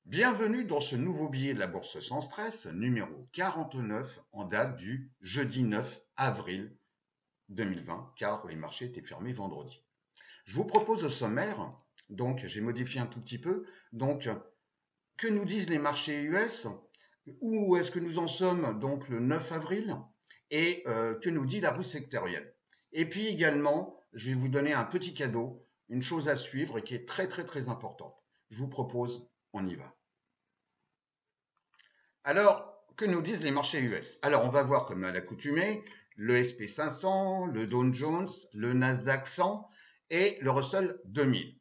Bienvenue dans ce nouveau billet de la Bourse sans stress, numéro 49, en date du jeudi 9 avril 2020, car les marchés étaient fermés vendredi. Je vous propose au sommaire, donc j'ai modifié un tout petit peu, donc que nous disent les marchés US, où est-ce que nous en sommes donc le 9 avril, et que nous dit la rue sectorielle. Et puis également, je vais vous donner un petit cadeau, une chose à suivre et qui est très très très importante. Je vous propose, on y va. Alors, que nous disent les marchés US? Alors, on va voir comme à l'accoutumée le SP 500, le Dow Jones, le Nasdaq 100 et le Russell 2000.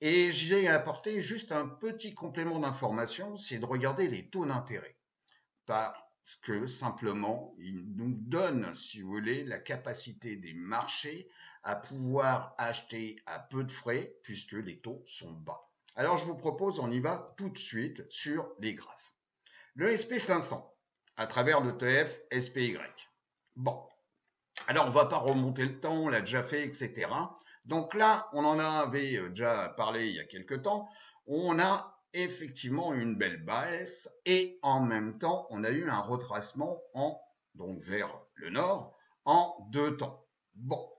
Et j'ai apporté juste un petit complément d'information, c'est de regarder les taux d'intérêt. Parce que simplement, ils nous donnent, si vous voulez, la capacité des marchés à pouvoir acheter à peu de frais puisque les taux sont bas. Alors, je vous propose, on y va tout de suite sur les graphes. Le SP 500, à travers l'ETF SPY. Bon, alors on ne va pas remonter le temps, on l'a déjà fait, etc. Donc là, on en avait déjà parlé il y a quelques temps, on a effectivement une belle baisse et en même temps, on a eu un retracement donc vers le nord en deux temps. Bon,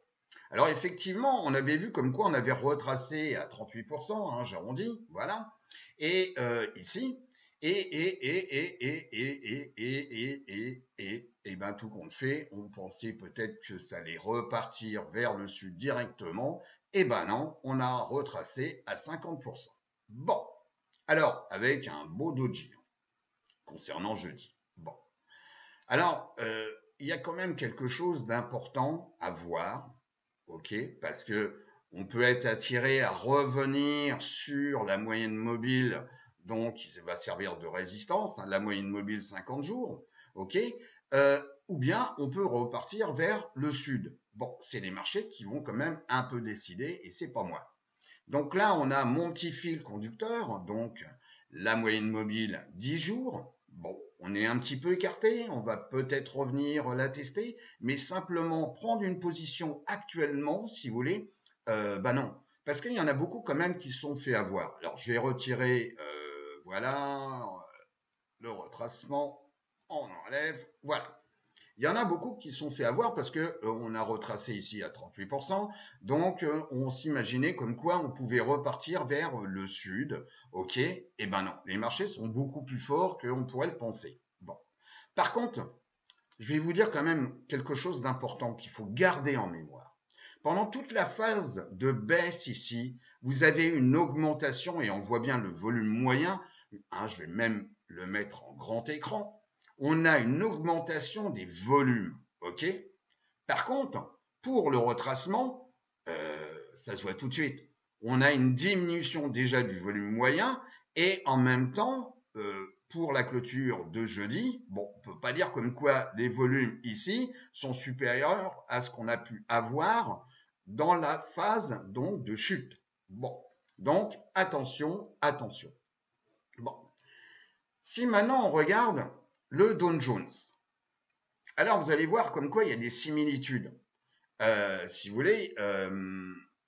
alors effectivement, on avait vu comme quoi on avait retracé à 38%, hein, j'arrondis, voilà. Et ici, et ben tout compte fait, on pensait peut-être que ça allait repartir vers le sud directement. Et ben non, on a retracé à 50%. Bon, alors avec un beau doji concernant jeudi. Bon, alors il y a quand même quelque chose d'important à voir, ok, parce que on peut être attiré à revenir sur la moyenne mobile, donc il va servir de résistance, hein, la moyenne mobile 50 jours, ok, ou bien on peut repartir vers le sud. Bon, c'est les marchés qui vont quand même un peu décider et c'est pas moi. Donc là, on a mon petit fil conducteur, donc la moyenne mobile 10 jours. Bon, on est un petit peu écarté, on va peut-être revenir la tester, mais simplement prendre une position actuellement, si vous voulez, bah non. Parce qu'il y en a beaucoup quand même qui se sont fait avoir. Alors je vais retirer, voilà, le retracement, on enlève, voilà. Il y en a beaucoup qui se sont fait avoir parce que on a retracé ici à 38%, donc on s'imaginait comme quoi on pouvait repartir vers le sud, ok? Eh ben non, les marchés sont beaucoup plus forts qu'on pourrait le penser. Bon. Par contre, je vais vous dire quand même quelque chose d'important qu'il faut garder en mémoire. Pendant toute la phase de baisse ici, vous avez une augmentation et on voit bien le volume moyen, hein, je vais même le mettre en grand écran, on a une augmentation des volumes, ok? Par contre, pour le retracement, ça se voit tout de suite. On a une diminution déjà du volume moyen et en même temps, pour la clôture de jeudi, bon, on peut pas dire comme quoi les volumes ici sont supérieurs à ce qu'on a pu avoir dans la phase donc de chute. Bon, donc attention, attention. Bon, si maintenant on regarde le Dow Jones, alors vous allez voir comme quoi il y a des similitudes. Si vous voulez,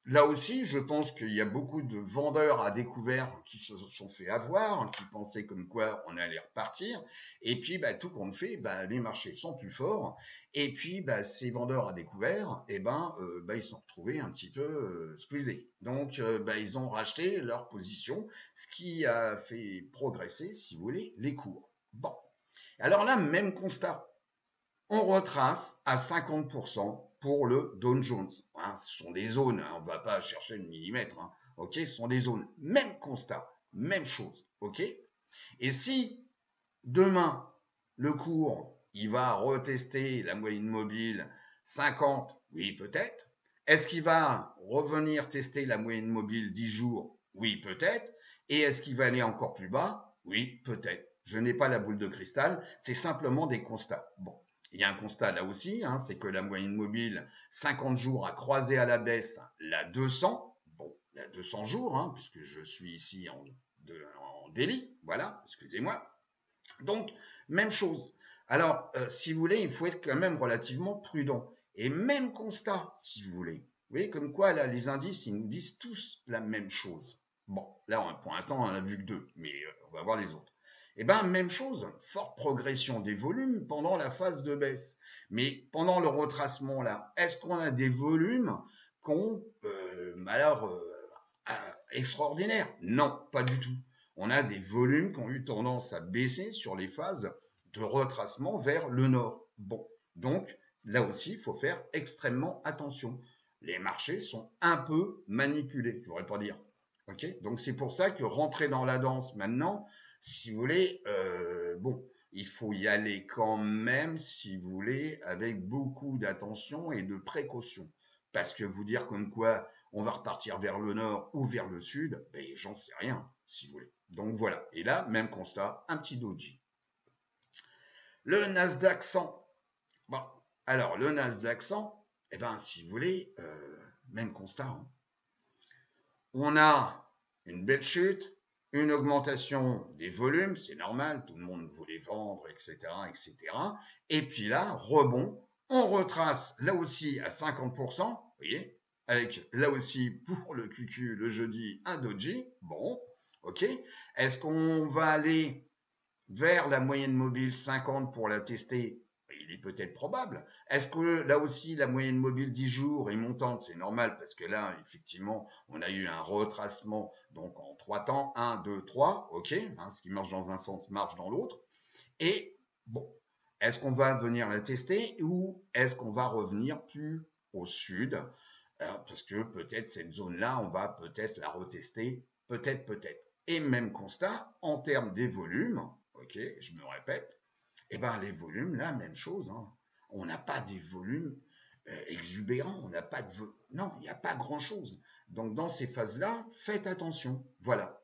là aussi, je pense qu'il y a beaucoup de vendeurs à découvert qui se sont fait avoir, qui pensaient comme quoi on allait repartir. Et puis, bah, tout compte fait, bah, les marchés sont plus forts. Et puis, bah, ces vendeurs à découvert, eh ben, bah, ils se sont retrouvés un petit peu squeezés. Donc, bah, ils ont racheté leur position, ce qui a fait progresser, si vous voulez, les cours. Bon. Alors là, même constat on retrace à 50% pour le Dow Jones. Hein, ce sont des zones, hein, on ne va pas chercher le millimètre. Hein, ok, ce sont des zones. Même constat, même chose. Ok. Et si demain le cours il va retester la moyenne mobile 50, oui peut-être. Est-ce qu'il va revenir tester la moyenne mobile 10 jours? Oui peut-être. Et est-ce qu'il va aller encore plus bas? Oui peut-être. Je n'ai pas la boule de cristal, c'est simplement des constats. Bon, il y a un constat là aussi, hein, c'est que la moyenne mobile 50 jours a croisé à la baisse la 200, bon, la 200 jours, hein, puisque je suis ici en délit, voilà, excusez-moi. Donc, même chose. Alors, si vous voulez, il faut être quand même relativement prudent. Et même constat, si vous voulez. Vous voyez, comme quoi, là, les indices, ils nous disent tous la même chose. Bon, là, pour l'instant, on en a vu que 2, mais on va voir les autres. Eh bien, même chose, forte progression des volumes pendant la phase de baisse. Mais pendant le retracement, là, est-ce qu'on a des volumes qu'on, alors, extraordinaires? Non, pas du tout. On a des volumes qui ont eu tendance à baisser sur les phases de retracement vers le nord. Bon, donc là aussi, il faut faire extrêmement attention. Les marchés sont un peu manipulés, je voudrais pas dire. Ok, donc c'est pour ça que rentrer dans la danse maintenant, si vous voulez, bon, il faut y aller quand même, si vous voulez, avec beaucoup d'attention et de précaution. Parce que vous dire comme quoi on va repartir vers le nord ou vers le sud, ben j'en sais rien, si vous voulez. Donc voilà. Et là, même constat, un petit doji. Le Nasdaq 100. Bon, alors le Nasdaq 100, eh ben, si vous voulez, même constat. Hein. On a une belle chute, une augmentation des volumes, c'est normal, tout le monde voulait vendre, etc., etc. Et puis là, rebond, on retrace là aussi à 50%, vous voyez, avec là aussi pour le QQ le jeudi un doji, bon, ok. Est-ce qu'on va aller vers la moyenne mobile 50 pour la tester? Il est peut-être probable. Est-ce que là aussi la moyenne mobile 10 jours est montante? C'est normal parce que là, effectivement, on a eu un retracement donc en 3 temps, 1, 2, 3, ok, hein, ce qui marche dans un sens marche dans l'autre. Et bon, est-ce qu'on va venir la tester ou est-ce qu'on va revenir plus au sud? Parce que peut-être cette zone-là, on va peut-être la retester, peut-être, peut-être. Et même constat, en termes des volumes, ok, je me répète, eh ben les volumes, là, même chose. Hein. On n'a pas des volumes exubérants, on n'a pas de non, il n'y a pas grand-chose. Donc dans ces phases-là, faites attention. Voilà.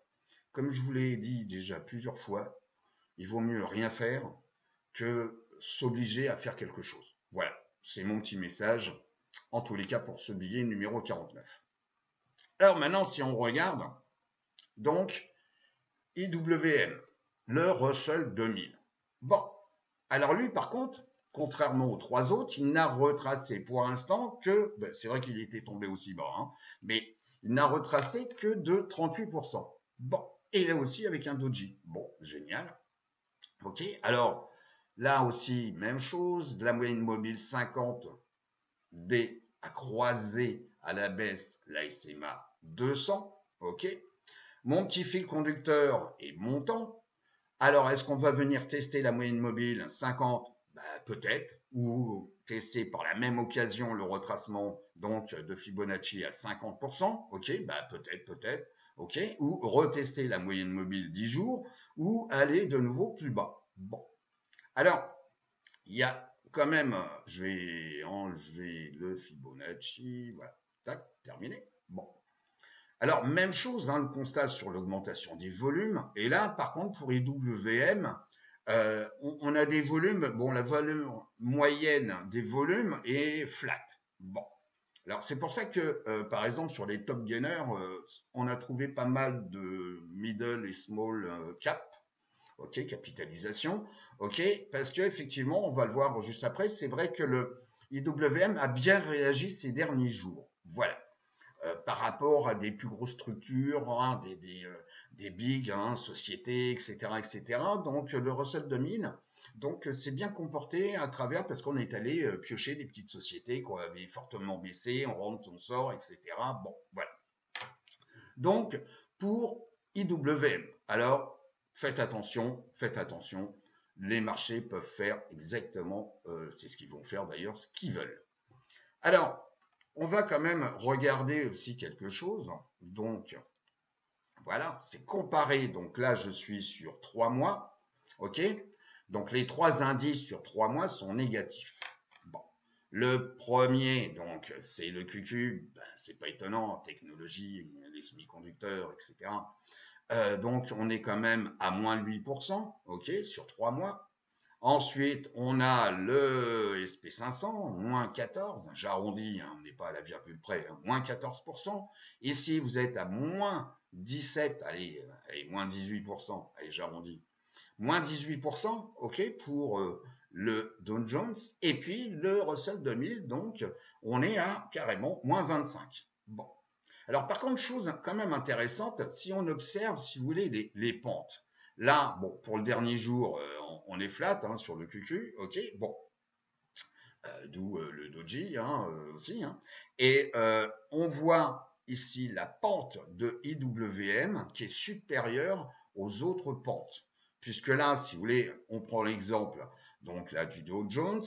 Comme je vous l'ai dit déjà plusieurs fois, il vaut mieux rien faire que s'obliger à faire quelque chose. Voilà. C'est mon petit message, en tous les cas pour ce billet numéro 49. Alors maintenant, si on regarde, donc, IWM, le Russell 2000. Bon, alors lui, par contre, contrairement aux trois autres, il n'a retracé pour l'instant que, ben, c'est vrai qu'il était tombé aussi bas, hein, mais il n'a retracé que de 38%. Bon, et là aussi avec un doji. Bon, génial. Ok, alors là aussi, même chose, de la moyenne mobile 50 D à croiser à la baisse la SMA 200. Ok, mon petit fil conducteur est montant. Alors, est-ce qu'on va venir tester la moyenne mobile 50? Bah, peut-être. Ou tester par la même occasion le retracement donc de Fibonacci à 50%. Ok, bah peut-être, peut-être. Ok, ou retester la moyenne mobile 10 jours, ou aller de nouveau plus bas. Bon. Alors, il y a quand même, je vais enlever le Fibonacci. Voilà. Tac, terminé. Bon. Alors, même chose, hein, le constat sur l'augmentation des volumes. Et là, par contre, pour IWM, on a des volumes, bon, la valeur moyenne des volumes est flat. Bon. Alors, c'est pour ça que, par exemple, sur les top gainers, on a trouvé pas mal de middle et small cap, ok, capitalisation, ok, parce que effectivement, on va le voir juste après, c'est vrai que le IWM a bien réagi ces derniers jours. Voilà. Par rapport à des plus grosses structures, hein, des big hein, sociétés, etc., etc. Donc le Russell 2000, donc c'est bien comporté à travers parce qu'on est allé piocher des petites sociétés qu'on avait fortement baissées, on rentre, on sort, etc. Bon, voilà. Donc pour IWM, alors faites attention. Les marchés peuvent faire exactement, c'est ce qu'ils vont faire d'ailleurs, ce qu'ils veulent. Alors, on va quand même regarder aussi quelque chose. Donc, voilà, c'est comparé. Donc là, je suis sur 3 mois. OK? Donc, les trois indices sur 3 mois sont négatifs. Bon. Le premier, donc, c'est le QQ. Ben, c'est pas étonnant, technologie, les semi-conducteurs, etc. Donc, on est quand même à moins 8%, OK, sur 3 mois. Ensuite, on a le SP500, moins 14, j'arrondis, hein, on n'est pas à la virgule près, hein, moins 14%. Ici, vous êtes à moins 17, allez moins 18%, allez, j'arrondis. Moins 18%, ok, pour le Dow Jones. Et puis, le Russell 2000, donc, on est à carrément moins 25. Bon. Alors par contre, chose quand même intéressante, si on observe, si vous voulez, les pentes. Là, bon, pour le dernier jour, on est flat hein, sur le QQ, ok, bon, d'où le doji hein, aussi. Hein. Et on voit ici la pente de IWM qui est supérieure aux autres pentes. Puisque là, si vous voulez, on prend l'exemple donc là du Dow Jones.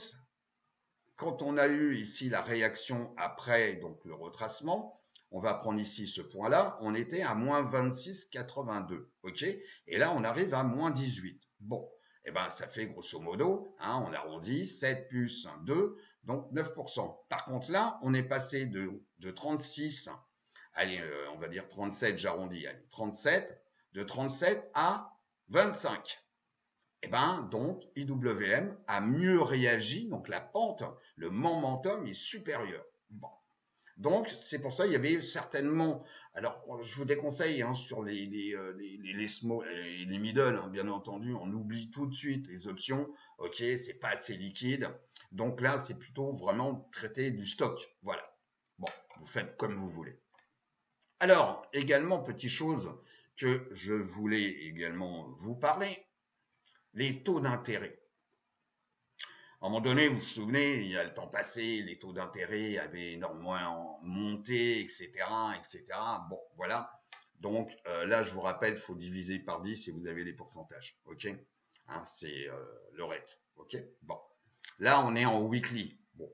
Quand on a eu ici la réaction après donc le retracement, on va prendre ici ce point-là, on était à moins 26,82, ok? Et là, on arrive à moins 18. Bon, et ben ça fait grosso modo, hein, on arrondit, 7 plus 2, donc 9%. Par contre là, on est passé de 36, allez, on va dire 37, j'arrondis, allez, 37, de 37 à 25. Et ben donc IWM a mieux réagi, donc la pente, le momentum est supérieur. Bon. Donc c'est pour ça il y avait certainement, alors je vous déconseille hein, sur les small, les middle, hein, bien entendu, on oublie tout de suite les options, ok, c'est pas assez liquide, donc là c'est plutôt vraiment traiter du stock, voilà. Bon, vous faites comme vous voulez. Alors également petite chose que je voulais également vous parler, les taux d'intérêt. À un moment donné, vous vous souvenez, il y a le temps passé, les taux d'intérêt avaient énormément monté, etc., etc. Bon, voilà. Donc là, je vous rappelle, il faut diviser par 10 et vous avez les pourcentages. OK hein, c'est le rate. OK bon. Là, on est en weekly. Bon,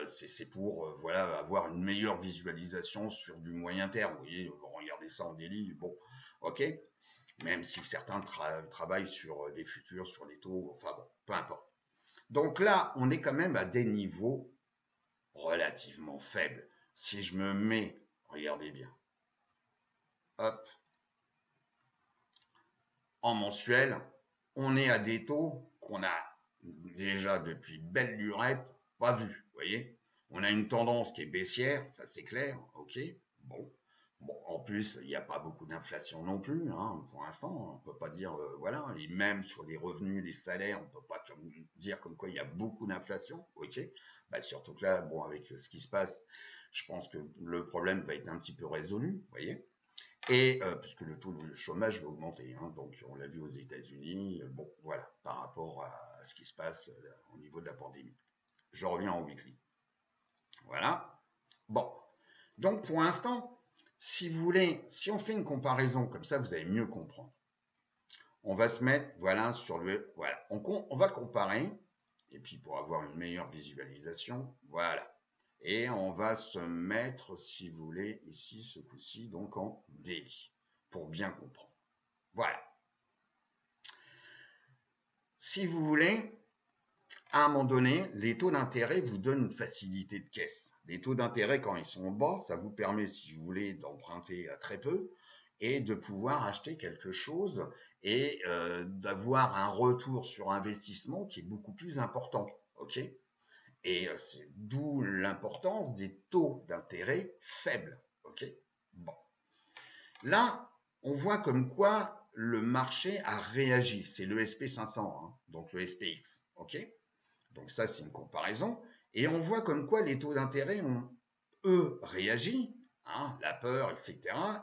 c'est pour voilà, avoir une meilleure visualisation sur du moyen terme. Vous voyez, regardez ça en daily. Bon, OK même si certains travaillent sur des futurs, sur les taux, enfin bon, peu importe. Donc là, on est quand même à des niveaux relativement faibles. Si je me mets, regardez bien, hop, en mensuel, on est à des taux qu'on a déjà depuis belle lurette pas vu. Vous voyez, on a une tendance qui est baissière, ça c'est clair, ok. Bon, bon, en plus, il n'y a pas beaucoup d'inflation non plus, hein, pour l'instant. On peut pas dire, voilà, et même sur les revenus, les salaires, on peut pas dire comme quoi il y a beaucoup d'inflation, ok. Bah, surtout que là, bon, avec ce qui se passe, je pense que le problème va être un petit peu résolu, vous voyez. Et puisque le taux de chômage va augmenter, hein, donc on l'a vu aux États-Unis, bon voilà, par rapport à ce qui se passe au niveau de la pandémie. Je reviens en weekly. Voilà. Bon. Donc pour l'instant, si vous voulez, si on fait une comparaison, comme ça vous allez mieux comprendre. On va se mettre, voilà, sur le, voilà, on va comparer, et puis pour avoir une meilleure visualisation, voilà. Et on va se mettre, si vous voulez, ici, ce coup-ci, donc en daily, pour bien comprendre. Voilà. Si vous voulez, à un moment donné, les taux d'intérêt vous donnent une facilité de caisse. Les taux d'intérêt, quand ils sont bas, ça vous permet, si vous voulez, d'emprunter à très peu et de pouvoir acheter quelque chose et d'avoir un retour sur investissement qui est beaucoup plus important. Ok et c'est d'où l'importance des taux d'intérêt faibles. Ok bon. Là, on voit comme quoi le marché a réagi. C'est le SP500, hein, donc le SPX. Ok donc ça, c'est une comparaison. Et on voit comme quoi les taux d'intérêt ont, eux, réagi, hein, la peur, etc.,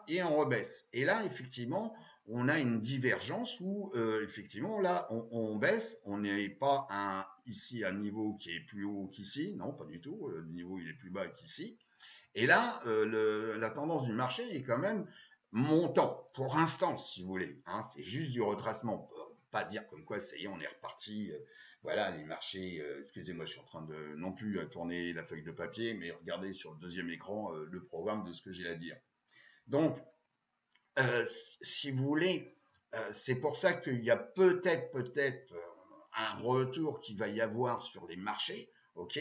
et on rebaisse. Et là, effectivement, on a une divergence où, effectivement, là, on baisse. On n'est pas ici à un niveau qui est plus haut qu'ici. Non, pas du tout. Le niveau, il est plus bas qu'ici. Et là, la tendance du marché est quand même montant, pour l'instant, si vous voulez. Hein, c'est juste du retracement. On peut pas dire comme quoi, ça y est, on est reparti. Voilà, les marchés, excusez-moi, je suis en train de non plus tourner la feuille de papier, mais regardez sur le deuxième écran le programme de ce que j'ai à dire. Donc, si vous voulez, c'est pour ça qu'il y a peut-être un retour qui va y avoir sur les marchés, ok.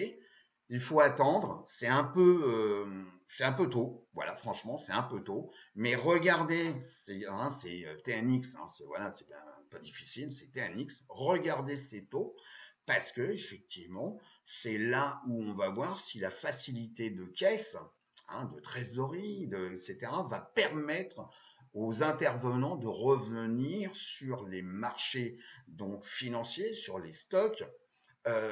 Il faut attendre, c'est un peu tôt, voilà, franchement, c'est un peu tôt. Mais regardez, c'est TNX, hein, c'est voilà, c'est pas difficile, c'est TNX. Regardez ces taux parce que effectivement, c'est là où on va voir si la facilité de caisse, hein, de trésorerie, etc., va permettre aux intervenants de revenir sur les marchés donc financiers, sur les stocks,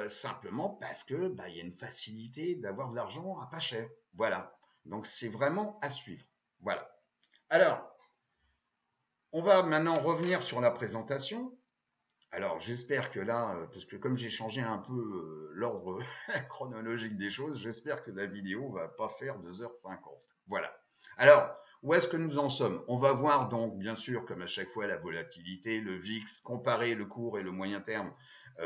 simplement parce que bah, y a une facilité d'avoir de l'argent à pas cher. Voilà. Donc, c'est vraiment à suivre. Voilà. Alors, on va maintenant revenir sur la présentation. Alors, j'espère que là, parce que comme j'ai changé un peu l'ordre chronologique des choses, j'espère que la vidéo va pas faire 2h50. Voilà. Alors, où est-ce que nous en sommes? On va voir donc, bien sûr, comme à chaque fois, la volatilité, le VIX, comparer le court et le moyen terme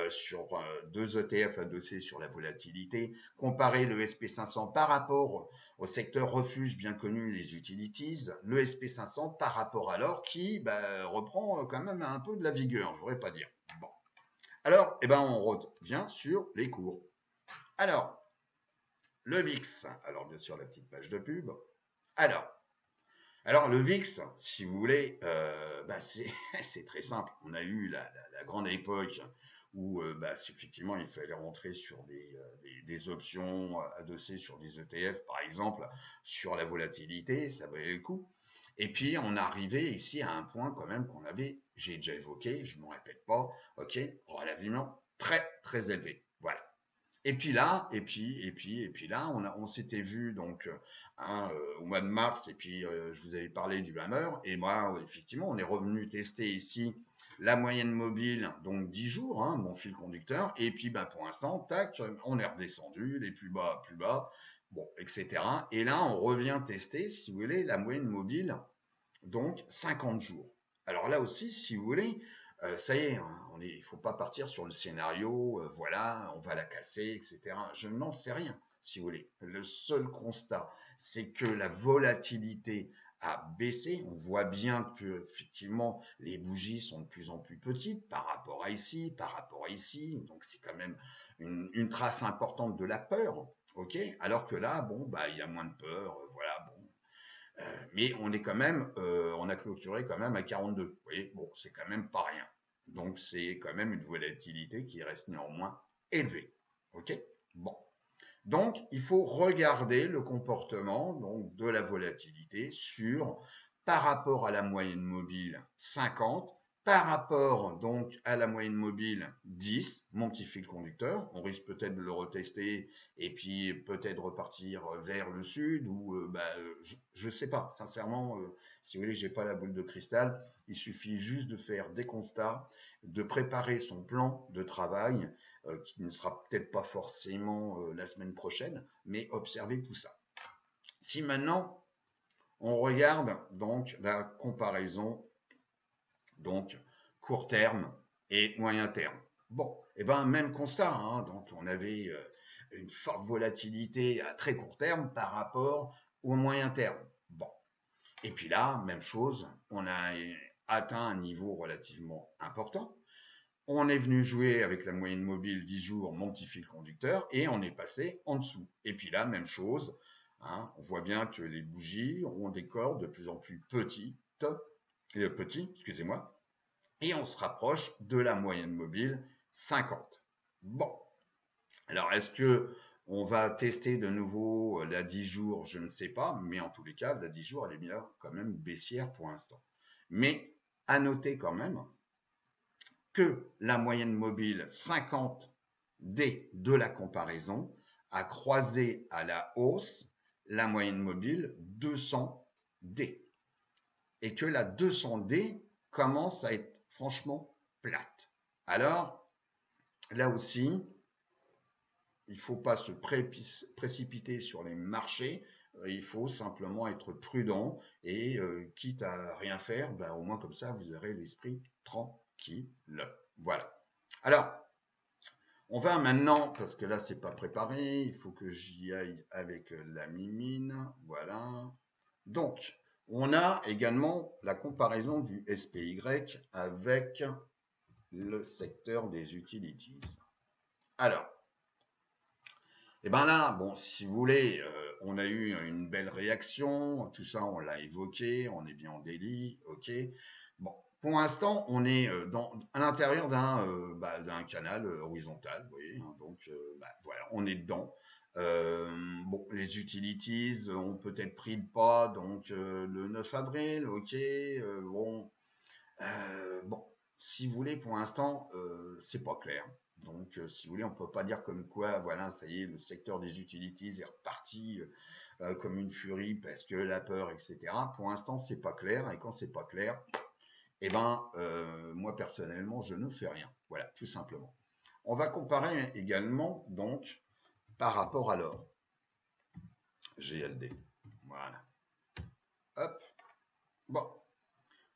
sur deux ETF adossés sur la volatilité, comparer le SP500 par rapport au secteur refuge bien connu, les utilities, le SP500 par rapport à l'or qui reprend quand même un peu de la vigueur, je voudrais pas dire. Bon. Alors, on revient sur les cours. Alors, le VIX, alors bien sûr la petite page de pub. Alors le VIX, si vous voulez, c'est très simple. On a eu la grande époque où effectivement il fallait rentrer sur des options adossées sur des ETF, par exemple, sur la volatilité, ça valait le coup. Et puis on arrivait ici à un point quand même qu'on avait, j'ai déjà évoqué, je ne me répète pas, ok, relativement très très élevé. Voilà. Et puis là, là, on s'était vu donc au mois de mars, et puis je vous avais parlé du hammer, et moi, effectivement, on est revenu tester ici la moyenne mobile, donc 10 jours, hein, mon fil conducteur, et puis pour l'instant, tac, on est redescendu, les plus bas, bon, etc. Et là, on revient tester, si vous voulez, la moyenne mobile, donc 50 jours. Alors là aussi, si vous voulez, ça y est, hein, il ne faut pas partir sur le scénario, voilà, on va la casser, etc. Je n'en sais rien, si vous voulez. Le seul constat, c'est que la volatilité a baissé. On voit bien que effectivement les bougies sont de plus en plus petites par rapport à ici, par rapport à ici. Donc c'est quand même une trace importante de la peur, ok. Alors que là, bon, il y a moins de peur, voilà, bon. Mais on est quand même, on a clôturé quand même à 42. Vous voyez, bon, c'est quand même pas rien. Donc c'est quand même une volatilité qui reste néanmoins élevée. Ok. Bon. Donc il faut regarder le comportement donc de la volatilité par rapport à la moyenne mobile 50, par rapport donc à la moyenne mobile 10, mon petit fil conducteur. On risque peut-être de le retester et puis peut-être repartir vers le sud ou je ne sais pas. Sincèrement, si vous voulez, j'ai pas la boule de cristal. Il suffit juste de faire des constats, de préparer son plan de travail qui ne sera peut-être pas forcément la semaine prochaine, mais observez tout ça. Si maintenant on regarde donc la comparaison donc court terme et moyen terme. Bon, et même constat, hein, donc on avait une forte volatilité à très court terme par rapport au moyen terme. Bon, et puis là, même chose, on a atteint un niveau relativement important. On est venu jouer avec la moyenne mobile 10 jours, mon petit fil conducteur, et on est passé en dessous. Et puis là, même chose, hein, on voit bien que les bougies ont des corps de plus en plus petits, excusez-moi, et on se rapproche de la moyenne mobile 50. Bon, alors est-ce que on va tester de nouveau la 10 jours? Je ne sais pas, mais en tous les cas, la 10 jours, elle est bien quand même baissière pour l'instant. Mais à noter quand même que la moyenne mobile 50D de la comparaison a croisé à la hausse la moyenne mobile 200D et que la 200D commence à être franchement plate. Alors, là aussi, il ne faut pas se précipiter sur les marchés, il faut simplement être prudent et quitte à rien faire, au moins comme ça, vous aurez l'esprit tranquille. Voilà. Alors, on va maintenant, parce que là, c'est pas préparé, il faut que j'y aille avec la mimine. Voilà. Donc, on a également la comparaison du SPY avec le secteur des utilities. Alors, et là, bon, si vous voulez, on a eu une belle réaction, tout ça, on l'a évoqué, on est bien en délit, ok. Bon, pour l'instant, on est à l'intérieur d'un canal horizontal, vous voyez, hein, donc voilà, on est dedans. Bon, les utilities ont peut-être pris le pas, donc le 9 avril, ok, bon, si vous voulez, pour l'instant, c'est pas clair. Donc, si vous voulez, on peut pas dire comme quoi, voilà, ça y est, le secteur des utilities est reparti comme une furie parce que la peur, etc. Pour l'instant, c'est pas clair. Et quand c'est pas clair, eh ben, moi personnellement, je ne fais rien. Voilà, tout simplement. On va comparer également, donc, par rapport à l'or. GLD. Voilà. Hop. Bon.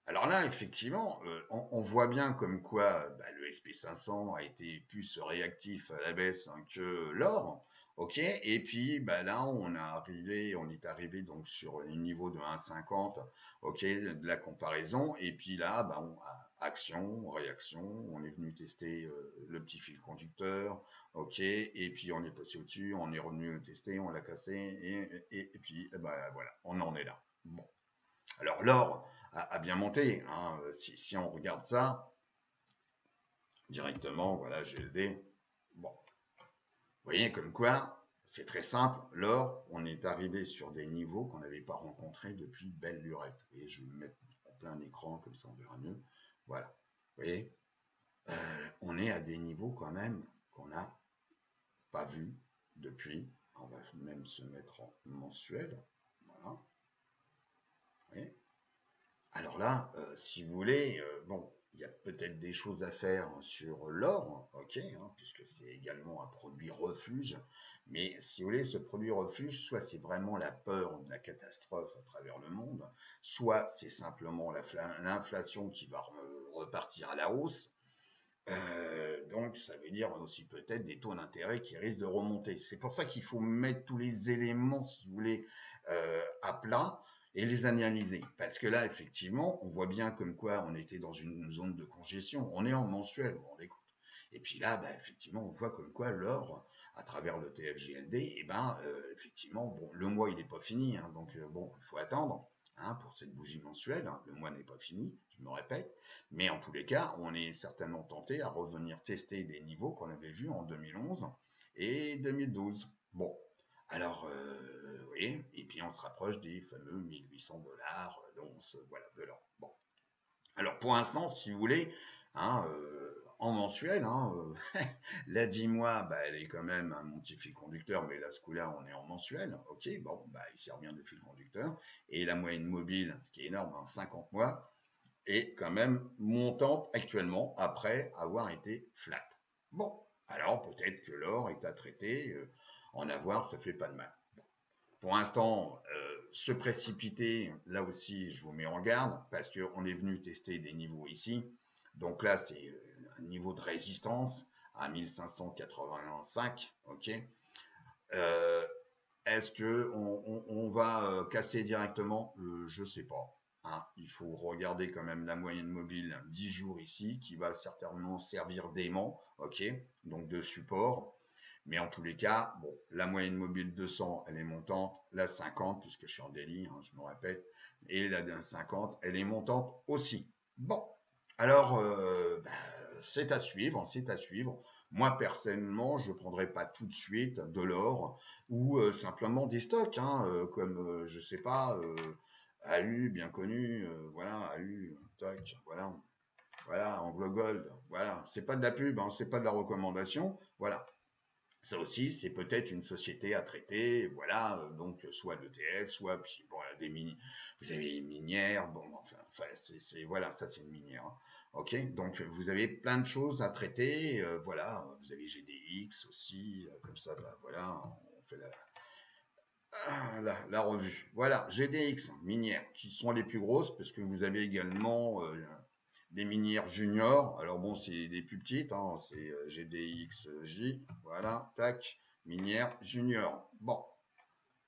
Alors là, effectivement, on voit bien comme quoi le SP500 a été plus réactif à la baisse que l'or. Ok. Et puis là, on est arrivé donc sur le niveau de 1,50. Ok, de la comparaison. Et puis là, action, réaction. On est venu tester le petit fil conducteur. Ok. Et puis on est passé au-dessus. On est revenu tester. On l'a cassé. Et puis voilà, on en est là. Bon. Alors l'or a bien monté, hein. Si on regarde ça directement, voilà, GLD. Bon, vous voyez comme quoi, c'est très simple. L'or, on est arrivé sur des niveaux qu'on n'avait pas rencontrés depuis belle lurette. Et je vais me mettre en plein écran, comme ça on verra mieux. Voilà, vous voyez, on est à des niveaux quand même qu'on n'a pas vu depuis. On va même se mettre en mensuel. Voilà, vous voyez. Alors là, si vous voulez, bon, il y a peut-être des choses à faire sur l'or, ok, hein, puisque c'est également un produit refuge. Mais si vous voulez, ce produit refuge, soit c'est vraiment la peur de la catastrophe à travers le monde, soit c'est simplement l'inflation qui va repartir à la hausse. Donc ça veut dire aussi peut-être des taux d'intérêt qui risquent de remonter. C'est pour ça qu'il faut mettre tous les éléments, si vous voulez, à plat et les analyser. Parce que là, effectivement, on voit bien comme quoi on était dans une zone de congestion. On est en mensuel, vous vous rendez compte. Et puis là, effectivement, on voit comme quoi l'or, à travers le TFJLD, effectivement, bon, le mois il n'est pas fini, hein, donc bon, il faut attendre. Hein, pour cette bougie mensuelle, hein, le mois n'est pas fini, je me répète, mais en tous les cas, on est certainement tenté à revenir tester des niveaux qu'on avait vus en 2011 et 2012. Bon, alors, oui, et puis on se rapproche des fameux 1800 $, l'once, voilà, de l'or. Bon, alors pour l'instant, si vous voulez, hein, en mensuel, hein, la 10 mois, elle est quand même un mon petit fil conducteur, mais là, ce coup-là, on est en mensuel, ok, bon, il sert bien de fil conducteur, et la moyenne mobile, ce qui est énorme, en 50 mois, est quand même montante actuellement après avoir été flat. Bon, alors peut-être que l'or est à traiter, en avoir, ça fait pas de mal. Pour l'instant, se précipiter, là aussi, je vous mets en garde, parce qu'on est venu tester des niveaux ici. Donc là, c'est un niveau de résistance à 1585, ok. Euh, Est-ce que on va casser directement? Je sais pas. Hein. Il faut regarder quand même la moyenne mobile 10 jours ici, qui va certainement servir d'aimant, ok, donc de support. Mais en tous les cas, bon, la moyenne mobile 200, elle est montante, la 50, puisque je suis en délit, hein, je me répète, et la 50, elle est montante aussi. Bon, alors, c'est à suivre, c'est à suivre. Moi, personnellement, je ne prendrai pas tout de suite de l'or ou simplement des stocks, hein, comme, je sais pas, AU, bien connu, voilà, AU, tac, voilà, Anglo Gold, voilà, c'est pas de la pub, hein, c'est pas de la recommandation, voilà. Ça aussi, c'est peut-être une société à traiter, voilà, donc soit l'ETF, soit puis bon, vous avez une minière, bon, enfin, voilà, ça c'est une minière, hein. Ok, donc vous avez plein de choses à traiter, voilà, vous avez GDX aussi, comme ça, voilà, on fait la revue. Voilà, GDX, minières, qui sont les plus grosses, parce que vous avez également des minières juniors. Alors bon, c'est des plus petites, hein, c'est GDXJ, voilà, tac, minière junior. Bon,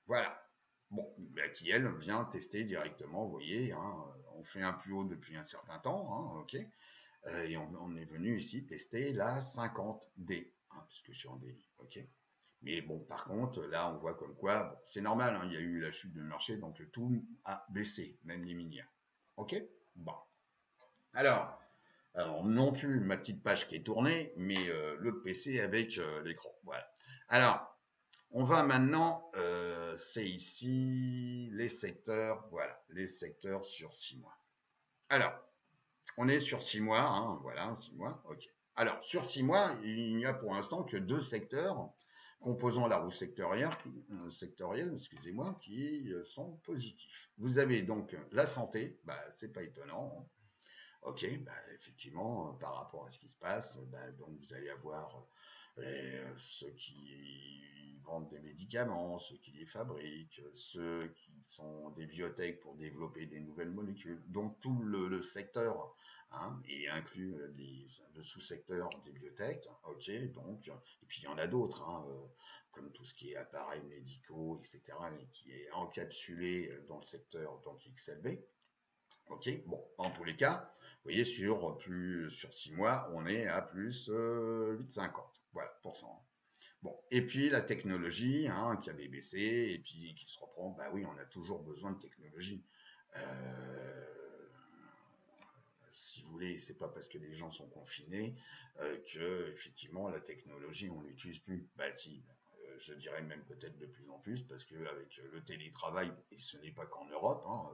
voilà. Bon, qui elle vient tester directement, vous voyez, hein, on fait un plus haut depuis un certain temps, hein, ok, et on est venu ici tester la 50D, hein, puisque je suis en délit, ok. Mais bon, par contre, là, on voit comme quoi, bon, c'est normal, hein, il y a eu la chute du marché, donc tout a baissé, même les minières. Ok. Bon. Alors, non plus ma petite page qui est tournée, mais l'autre PC avec l'écran. Voilà. Alors, on va maintenant, c'est ici les secteurs, voilà, les secteurs sur 6 mois. Alors, on est sur 6 mois, hein, voilà, 6 mois, ok. Alors, sur 6 mois, il n'y a pour l'instant que deux secteurs composant la roue sectorielle, excusez-moi, qui sont positifs. Vous avez donc la santé, bah, c'est pas étonnant, hein. Ok, bah, effectivement, par rapport à ce qui se passe, bah, donc vous allez avoir ceux qui vendent des médicaments, ceux qui les fabriquent, ceux qui sont des biotech pour développer des nouvelles molécules. Donc tout le secteur, hein, et inclut le sous-secteur des biotech. Ok, donc et puis il y en a d'autres, hein, comme tout ce qui est appareils médicaux, etc., et qui est encapsulé dans le secteur donc XLB. Ok, bon, en tous les cas, vous voyez, sur 6 mois, on est à plus 8,50. Voilà, pour cent. Bon, et puis la technologie, hein, qui avait baissé, et puis qui se reprend, bah oui, on a toujours besoin de technologie. Si vous voulez, c'est pas parce que les gens sont confinés que effectivement la technologie on l'utilise plus. Bah si, je dirais même peut-être de plus en plus parce que avec le télétravail et ce n'est pas qu'en Europe, hein,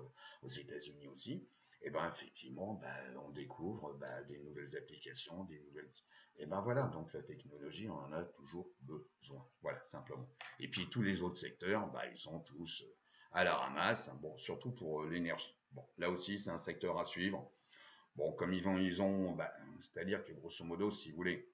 aux États-Unis aussi, et ben effectivement, bah, on découvre bah, des nouvelles applications, des nouvelles. Et ben voilà, donc la technologie on en a toujours besoin. Voilà, simplement. Et puis tous les autres secteurs, bah ils sont tous à la ramasse. Bon, surtout pour l'énergie. Bon, là aussi c'est un secteur à suivre. Bon, comme bah, c'est-à-dire que grosso modo, si vous voulez,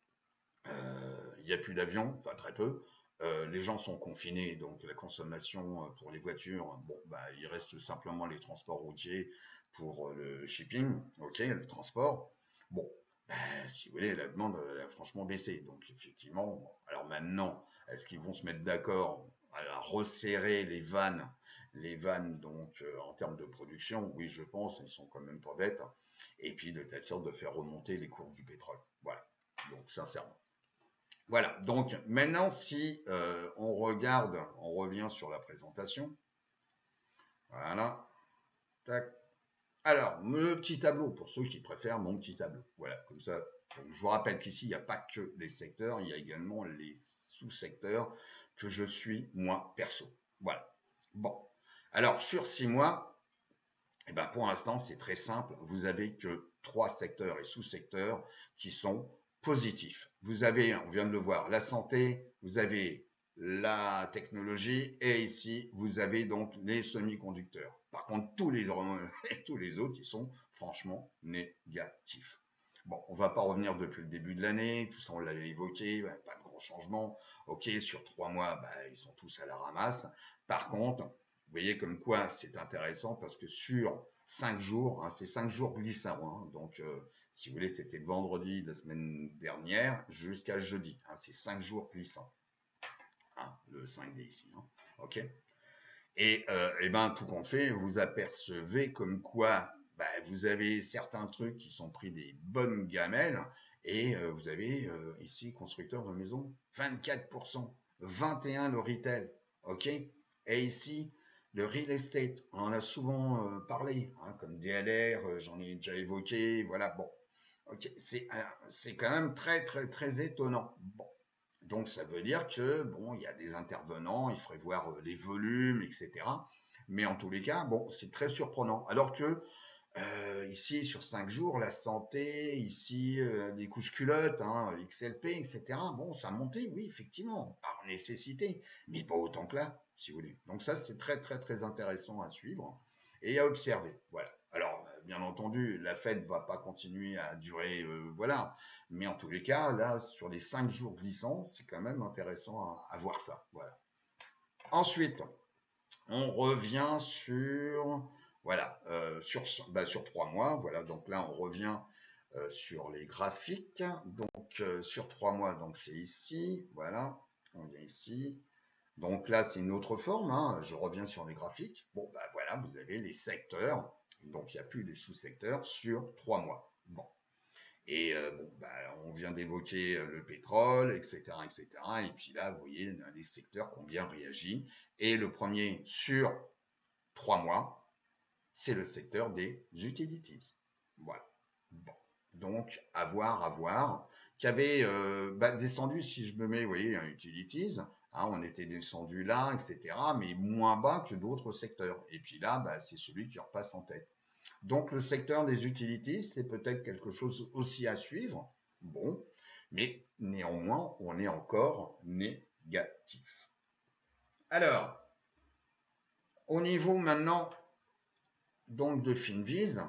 il n'y a plus d'avions, enfin très peu. Les gens sont confinés, donc la consommation pour les voitures, bon, bah, il reste simplement les transports routiers pour le shipping, ok, le transport. Bon, bah, si vous voulez, la demande a franchement baissé. Donc effectivement, bon, alors maintenant, est-ce qu'ils vont se mettre d'accord à resserrer les vannes donc en termes de production? Oui, je pense, ils sont quand même pas bêtes. Et puis de telle sorte de faire remonter les cours du pétrole. Voilà. Donc sincèrement. Voilà, donc maintenant si on revient sur la présentation. Voilà. Tac. Alors, le petit tableau, pour ceux qui préfèrent mon petit tableau. Voilà, comme ça. Donc, je vous rappelle qu'ici, il n'y a pas que les secteurs, il y a également les sous-secteurs que je suis, moi, perso. Voilà. Bon. Alors, sur 6 mois, eh ben, pour l'instant, c'est très simple. Vous avez que 3 secteurs et sous-secteurs qui sont positifs. Vous avez, on vient de le voir, la santé, vous avez la technologie et ici, vous avez donc les semi-conducteurs. Par contre, tous les autres, ils sont franchement négatifs. Bon, on va pas revenir depuis le début de l'année, tout ça on l'avait évoqué, pas de gros changements. Ok, sur 3 mois, bah, ils sont tous à la ramasse. Par contre, vous voyez comme quoi c'est intéressant parce que sur 5 jours, hein, c'est 5 jours glissants, hein, donc si vous voulez c'était le vendredi de la semaine dernière jusqu'à jeudi, hein, c'est 5 jours glissants, hein, le 5D ici, hein, ok. Et ben tout compte fait, vous apercevez comme quoi bah, vous avez certains trucs qui sont pris des bonnes gamelles et vous avez ici constructeur de maison 24%, 21 le retail, ok. Et ici le real estate, on en a souvent parlé, hein, comme DLR, j'en ai déjà évoqué, voilà, bon, ok, c'est quand même très très très étonnant. Bon, donc ça veut dire que bon, il y a des intervenants, il faudrait voir les volumes, etc. Mais en tous les cas, bon, c'est très surprenant. Alors que ici, sur 5 jours, la santé, ici, les couches culottes, hein, XLP, etc. Bon, ça a monté, oui, effectivement, par nécessité, mais pas autant que là, si vous voulez. Donc ça, c'est très, très, très intéressant à suivre et à observer. Voilà. Alors, bien entendu, la fête va pas continuer à durer, voilà. Mais en tous les cas, là, sur les 5 jours glissants, c'est quand même intéressant à voir ça. Voilà. Ensuite, on revient sur, voilà, sur 3 mois. Voilà, donc là, on revient sur les graphiques. Donc, sur 3 mois, donc c'est ici. Voilà, on vient ici. Donc là, c'est une autre forme, hein. Je reviens sur les graphiques. Bon, bah voilà, vous avez les secteurs. Donc, il n'y a plus les sous-secteurs sur 3 mois. Bon. Et bon, bah, on vient d'évoquer le pétrole, etc., etc. Et puis là, vous voyez, les secteurs qui ont bien réagi. Et le premier sur 3 mois, c'est le secteur des utilities. Voilà. Bon. Donc, à voir, qui avait bah, descendu, si je me mets, vous voyez, un utilities, hein, on était descendu là, etc., mais moins bas que d'autres secteurs. Et puis là, bah, c'est celui qui repasse en tête. Donc le secteur des utilities, c'est peut-être quelque chose aussi à suivre. Bon, mais néanmoins, on est encore négatif. négatif. Alors, au niveau maintenant donc de Finviz,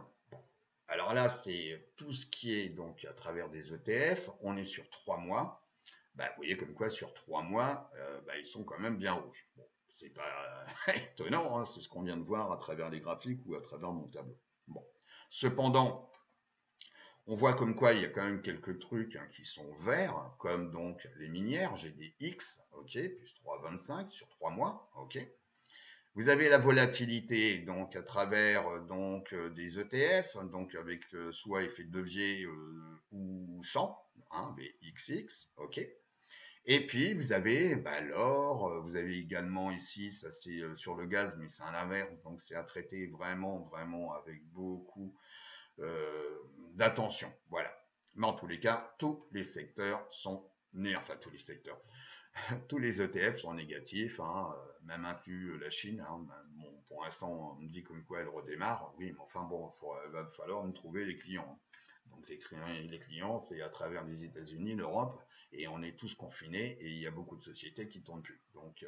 alors là c'est tout ce qui est donc à travers des ETF, on est sur 3 mois. Bah, vous voyez comme quoi sur 3 mois, ils sont quand même bien rouges. Bon, c'est pas étonnant, hein, c'est ce qu'on vient de voir à travers les graphiques ou à travers mon tableau. Bon. Cependant, on voit comme quoi il y a quand même quelques trucs qui sont verts, comme donc les minières, GDX, ok, plus 3,25 sur 3 mois, ok. Vous avez la volatilité donc à travers donc des ETF, donc avec soit effet de levier ou 100, hein, VXX, ok. Et puis vous avez l'or, vous avez également ici, ça c'est sur le gaz, mais c'est à l'inverse, donc c'est à traiter vraiment avec beaucoup d'attention, voilà. Mais en tous les cas, tous les secteurs sont nés, enfin tous les secteurs, tous les ETF sont négatifs, hein, même inclus la Chine. Hein, bon, pour l'instant, on me dit comme quoi elle redémarre. Oui, mais enfin bon, il va falloir me trouver les clients. Donc les clients, c'est à travers les États-Unis, l'Europe, et on est tous confinés, et il y a beaucoup de sociétés qui ne tournent plus. Donc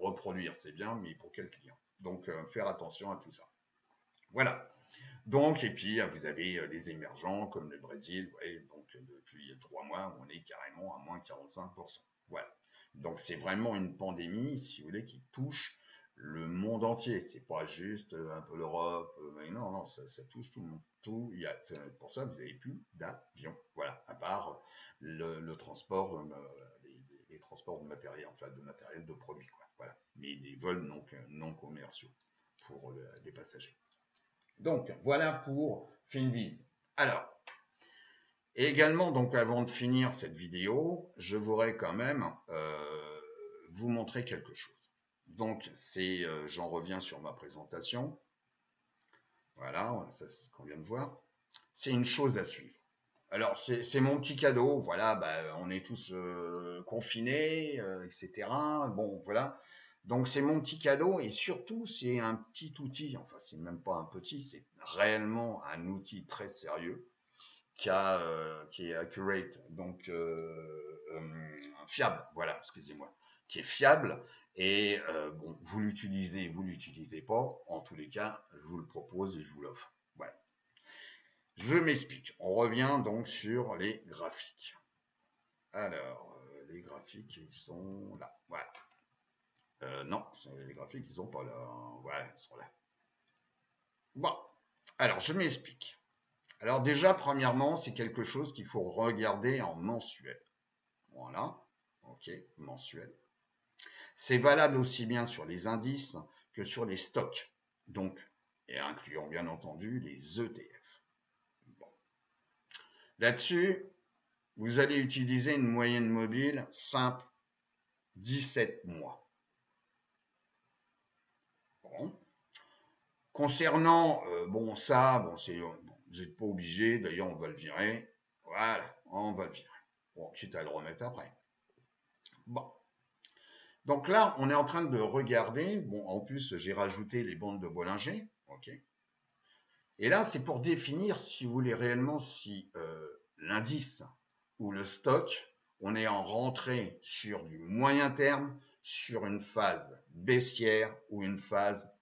reproduire, c'est bien, mais pour quel client? Donc faire attention à tout ça. Voilà. Donc, et puis, vous avez les émergents comme le Brésil, ouais, donc depuis 3 mois, on est carrément à moins 45%. Voilà. Donc, c'est vraiment une pandémie, si vous voulez, qui touche le monde entier. C'est pas juste un peu l'Europe, non, ça touche tout le monde. Tout, pour ça, vous n'avez plus d'avion. Voilà, à part le transport, les transports de matériel, enfin de matériel, de produits, quoi. Voilà. Mais des vols non commerciaux pour les passagers. Donc, voilà pour Finviz. Alors, également, donc avant de finir cette vidéo, je voudrais quand même vous montrer quelque chose. Donc, j'en reviens sur ma présentation. Voilà, ça c'est ce qu'on vient de voir. C'est une chose à suivre. Alors, c'est mon petit cadeau. Voilà, on est tous confinés, etc. Bon, voilà. Donc c'est mon petit cadeau et surtout c'est un petit outil, enfin c'est même pas un petit, c'est réellement un outil très sérieux qui est accurate, donc fiable, voilà, excusez-moi, qui est fiable et bon, vous l'utilisez pas, en tous les cas, je vous le propose et je vous l'offre. Voilà. Je m'explique. On revient donc sur les graphiques. Alors, les graphiques, ils sont là. Voilà. Non, les graphiques, ils sont pas là. Voilà, ils sont là. Bon, alors je m'explique. Alors déjà, premièrement, c'est quelque chose qu'il faut regarder en mensuel. Voilà, ok, mensuel. C'est valable aussi bien sur les indices que sur les stocks, donc, et incluant bien entendu les ETF. Bon. Là-dessus, vous allez utiliser une moyenne mobile simple, 17 mois. Bon. Concernant, bon, vous n'êtes pas obligé, d'ailleurs, on va le virer. Voilà, on va le virer. Bon, quitte à le remettre après. Bon. Donc là, on est en train de regarder. Bon, en plus, j'ai rajouté les bandes de Bollinger. OK. Et là, c'est pour définir, si vous voulez réellement, si l'indice ou le stock, on est en rentrée sur du moyen terme, sur une phase baissière ou une phase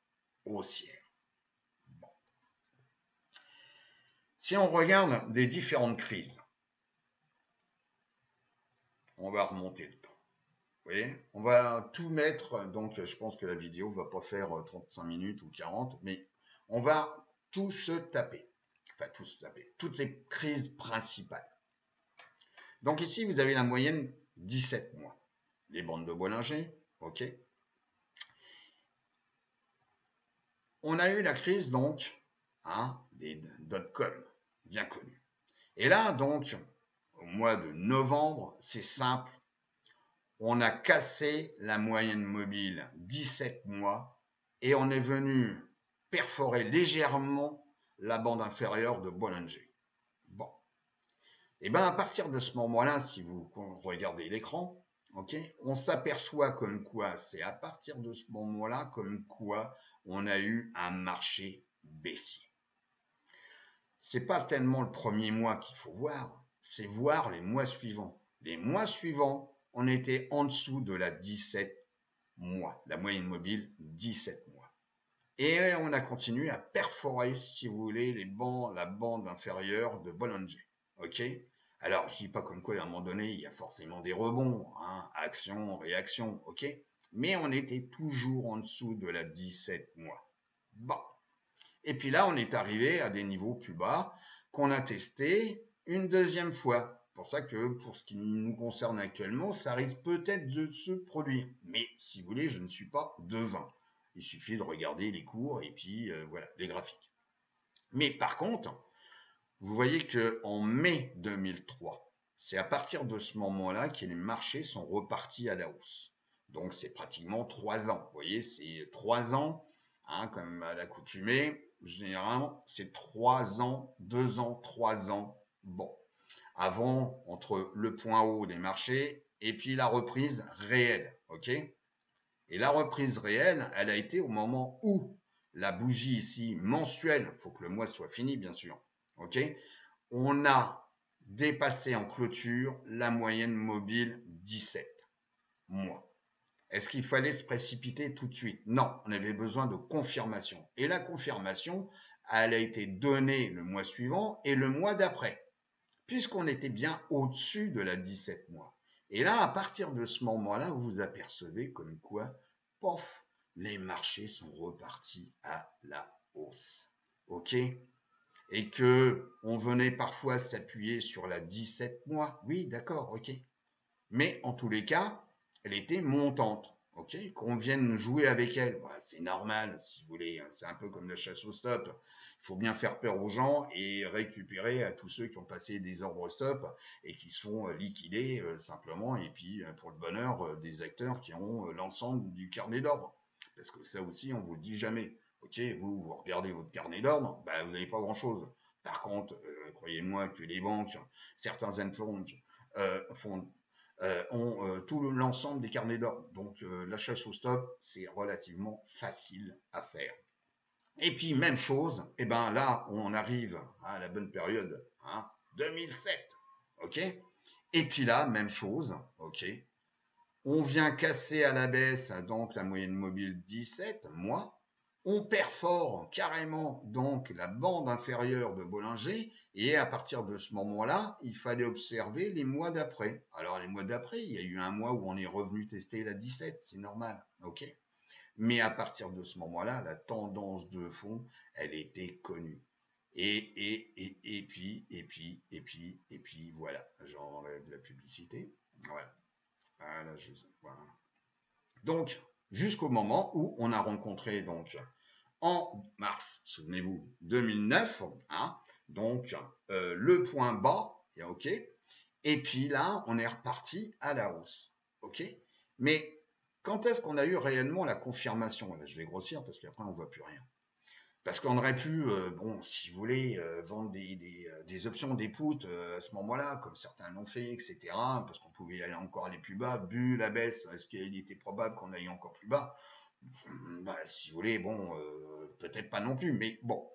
haussière. Bon. Si on regarde les différentes crises, on va remonter le temps. Vous voyez, on va tout mettre, donc je pense que la vidéo ne va pas faire 35 minutes ou 40, mais on va tout se taper. Enfin, tout se taper. Toutes les crises principales. Donc ici, vous avez la moyenne 17 mois. Les bandes de Bollinger, ok. On a eu la crise, donc, des dot-com, bien connue. Et là, donc, au mois de novembre, c'est simple, on a cassé la moyenne mobile 17 mois et on est venu perforer légèrement la bande inférieure de Bollinger. Bon. Et bien à partir de ce moment-là, si vous regardez l'écran, ok, on s'aperçoit comme quoi, c'est à partir de ce moment-là, comme quoi on a eu un marché baissier. C'est pas tellement le premier mois qu'il faut voir, c'est voir les mois suivants. Les mois suivants, on était en dessous de la 17 mois, la moyenne mobile 17 mois. Et on a continué à perforer, si vous voulez, la bande inférieure de Bollinger. Ok? Alors, je dis pas comme quoi, à un moment donné, il y a forcément des rebonds, hein, action, réaction, ok? Mais on était toujours en dessous de la 17 mois. Bon. Et puis là, on est arrivé à des niveaux plus bas qu'on a testé une deuxième fois. C'est pour ça que, pour ce qui nous concerne actuellement, ça risque peut-être de se produire. Mais si vous voulez, je ne suis pas devin. Il suffit de regarder les cours et puis voilà, les graphiques. Mais par contre, vous voyez que en mai 2003, c'est à partir de ce moment-là que les marchés sont repartis à la hausse. Donc c'est pratiquement 3 ans. Vous voyez, c'est 3 ans, hein, comme à l'accoutumée. Généralement, c'est 3 ans, 2 ans, 3 ans. Bon, avant, entre le point haut des marchés et puis la reprise réelle, ok? Et la reprise réelle, elle a été au moment où la bougie ici mensuelle, il faut que le mois soit fini bien sûr, ok? On a dépassé en clôture la moyenne mobile 17 mois. Est-ce qu'il fallait se précipiter tout de suite? Non, on avait besoin de confirmation. Et la confirmation, elle a été donnée le mois suivant et le mois d'après, puisqu'on était bien au-dessus de la 17 mois. Et là, à partir de ce moment-là, vous vous apercevez comme quoi, pof, les marchés sont repartis à la hausse. OK? Et que on venait parfois s'appuyer sur la 17 mois. Oui, d'accord, OK. Mais en tous les cas, elle était montante. Ok, qu'on vienne jouer avec elle, bah, c'est normal, si vous voulez. Hein. C'est un peu comme la chasse au stop. Il faut bien faire peur aux gens et récupérer à tous ceux qui ont passé des ordres stop et qui se font liquider simplement. Et puis, pour le bonheur des acteurs qui ont l'ensemble du carnet d'ordre. Parce que ça aussi, on vous le dit jamais. Ok, vous regardez votre carnet d'ordre, bah, vous n'avez pas grand-chose. Par contre, croyez-moi que les banques, certains fonds ont tout l'ensemble des carnets d'ordre. Donc la chasse au stop, c'est relativement facile à faire. Et puis même chose, et ben là on arrive à la bonne période, hein, 2007, ok. Et puis là même chose, ok. On vient casser à la baisse donc la moyenne mobile 17 mois. On perfore carrément donc la bande inférieure de Bollinger et à partir de ce moment-là, il fallait observer les mois d'après. Alors les mois d'après, il y a eu un mois où on est revenu tester la 17, c'est normal, ok. Mais à partir de ce moment-là, la tendance de fond, elle était connue. Et puis, voilà. J'enlève la publicité. Voilà. Voilà. Donc, jusqu'au moment où on a rencontré donc en mars, souvenez-vous, 2009, hein, donc le point bas, ok, et puis là, on est reparti à la hausse, ok. Mais quand est-ce qu'on a eu réellement la confirmation? Là, je vais grossir parce qu'après on voit plus rien. Parce qu'on aurait pu, bon, si vous voulez, vendre des options, des puts à ce moment-là, comme certains l'ont fait, etc. Parce qu'on pouvait aller encore aller plus bas, vu la baisse, est-ce qu'il était probable qu'on aille encore plus bas? Bah, si vous voulez, bon, peut-être pas non plus, mais bon.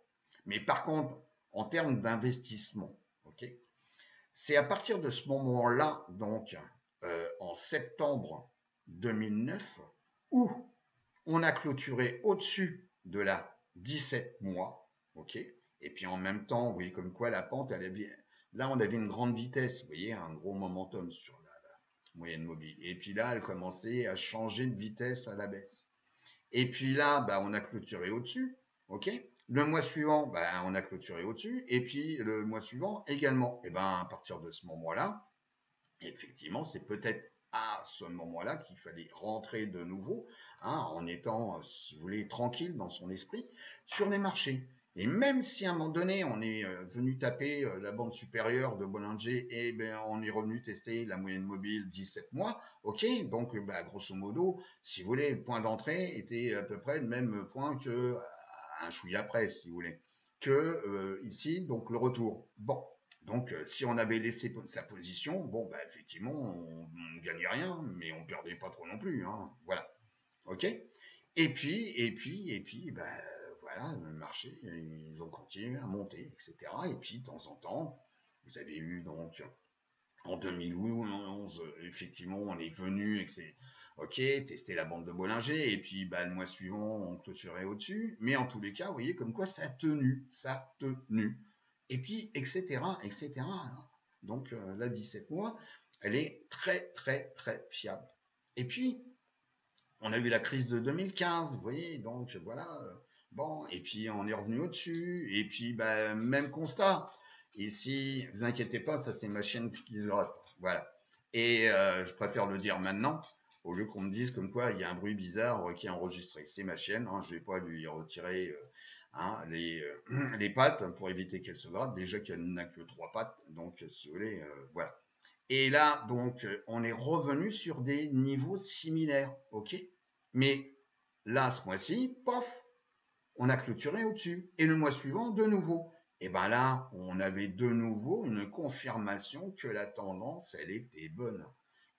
Mais par contre, en termes d'investissement, ok, c'est à partir de ce moment-là, donc en septembre 2009, où on a clôturé au-dessus de la 17 mois, ok, et puis en même temps, vous voyez comme quoi la pente, elle avait, là on avait une grande vitesse, vous voyez, un gros momentum sur la moyenne mobile, et puis là elle commençait à changer de vitesse à la baisse. Et puis là, bah, on a clôturé au-dessus, ok. Le mois suivant, bah, on a clôturé au-dessus, et puis le mois suivant également. Et ben à partir de ce moment-là, effectivement, c'est peut-être à ce moment-là qu'il fallait rentrer de nouveau, hein, en étant, si vous voulez, tranquille dans son esprit sur les marchés. Et même si à un moment donné, on est venu taper la bande supérieure de Bollinger et ben, on est revenu tester la moyenne mobile 17 mois, ok, donc bah, grosso modo, si vous voulez, le point d'entrée était à peu près le même point que un chouïa après, si vous voulez, que ici, donc le retour. Bon, donc, si on avait laissé sa position, bon, bah, effectivement, on ne gagnait rien, mais on perdait pas trop non plus, hein. Voilà. OK? Bah, voilà, le marché, ils ont continué à monter, etc. Et puis, de temps en temps, vous avez eu donc En 2011, effectivement, on est venu et que c'est ok, tester la bande de Bollinger, et puis bah, le mois suivant, on clôturait au-dessus. Mais en tous les cas, vous voyez comme quoi ça a tenu, ça a tenu. Et puis, etc., etc. Donc là, 17 mois, elle est très, très, très fiable. Et puis, on a eu la crise de 2015, vous voyez, donc voilà. Bon, et puis on est revenu au-dessus, et puis bah, même constat. Ici, vous inquiétez pas, ça c'est ma chaîne qui se gratte. Voilà. Et je préfère le dire maintenant, au lieu qu'on me dise comme quoi il y a un bruit bizarre qui est enregistré. C'est ma chaîne, hein, je vais pas lui retirer les pattes pour éviter qu'elle se gratte. Déjà qu'elle n'a que 3 pattes, donc si vous voulez, voilà. Et là, donc, on est revenu sur des niveaux similaires, ok? Mais là, ce mois-ci, pof, on a clôturé au-dessus. Et le mois suivant, de nouveau. Et ben là, on avait de nouveau une confirmation que la tendance, elle était bonne.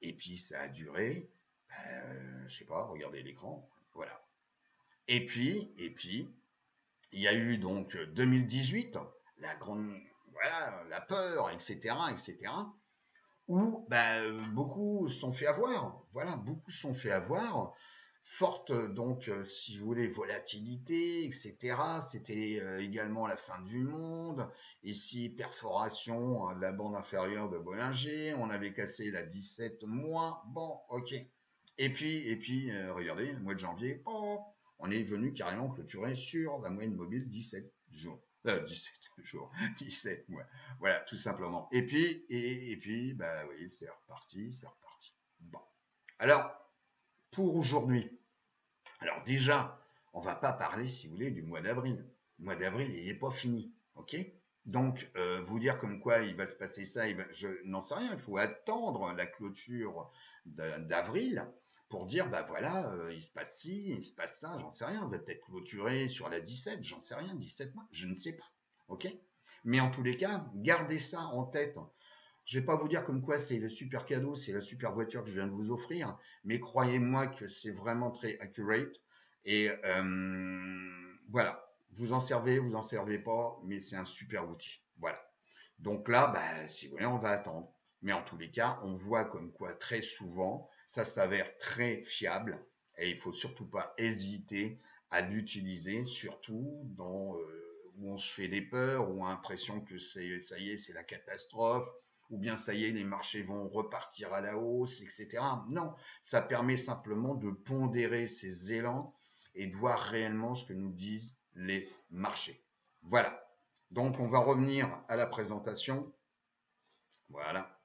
Et puis, ça a duré, je sais pas, regardez l'écran, voilà. Et puis, il y a eu donc 2018, la grande, voilà, la peur, etc., etc., où bah, beaucoup se sont fait avoir. Voilà, beaucoup se sont fait avoir. Forte donc, si vous voulez, volatilité, etc. C'était également la fin du monde. Ici, perforation de la bande inférieure de Bollinger. On avait cassé la 17 mois. Bon, ok. Et puis, regardez, le mois de janvier, oh, on est venu carrément clôturer sur la moyenne mobile 17 jours. 17 jours, 17 mois. Voilà, tout simplement. Et puis, bah oui, c'est reparti, c'est reparti. Bon. Alors, pour aujourd'hui, alors déjà, on va pas parler, si vous voulez, du mois d'avril. Le mois d'avril, il n'est pas fini, ok? Donc, vous dire comme quoi il va se passer ça, je n'en sais rien. Il faut attendre la clôture d'avril pour dire, bah voilà, il se passe ci, il se passe ça, j'en sais rien. On va peut-être clôturer sur la 17, j'en sais rien, 17 mois, je ne sais pas, ok? Mais en tous les cas, gardez ça en tête. Je vais pas vous dire comme quoi c'est le super cadeau, c'est la super voiture que je viens de vous offrir, mais croyez-moi que c'est vraiment très accurate. Et voilà, vous en servez pas, mais c'est un super outil. Voilà. Donc là, bah, si vous voulez, on va attendre. Mais en tous les cas, on voit comme quoi très souvent, ça s'avère très fiable et il faut surtout pas hésiter à l'utiliser, surtout dans où on se fait des peurs, où on a l'impression que ça y est, c'est la catastrophe, ou bien ça y est, les marchés vont repartir à la hausse, etc. Non, ça permet simplement de pondérer ces élans et de voir réellement ce que nous disent les marchés. Voilà. Donc, on va revenir à la présentation. Voilà.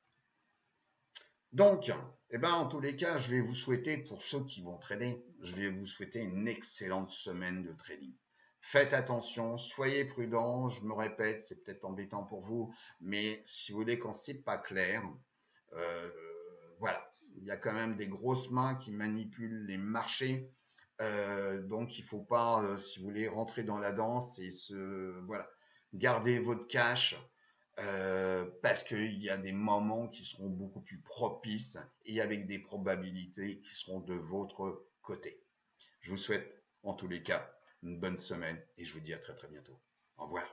Donc, eh ben, en tous les cas, je vais vous souhaiter, pour ceux qui vont trader, je vais vous souhaiter une excellente semaine de trading. Faites attention, soyez prudents, je me répète, c'est peut-être embêtant pour vous, mais si vous voulez, quand c'est pas clair, euh, voilà, il y a quand même des grosses mains qui manipulent les marchés, donc il faut pas, si vous voulez, rentrer dans la danse et voilà, garder votre cash, parce qu'il y a des moments qui seront beaucoup plus propices et avec des probabilités qui seront de votre côté. Je vous souhaite en tous les cas une bonne semaine et je vous dis à très très bientôt. Au revoir.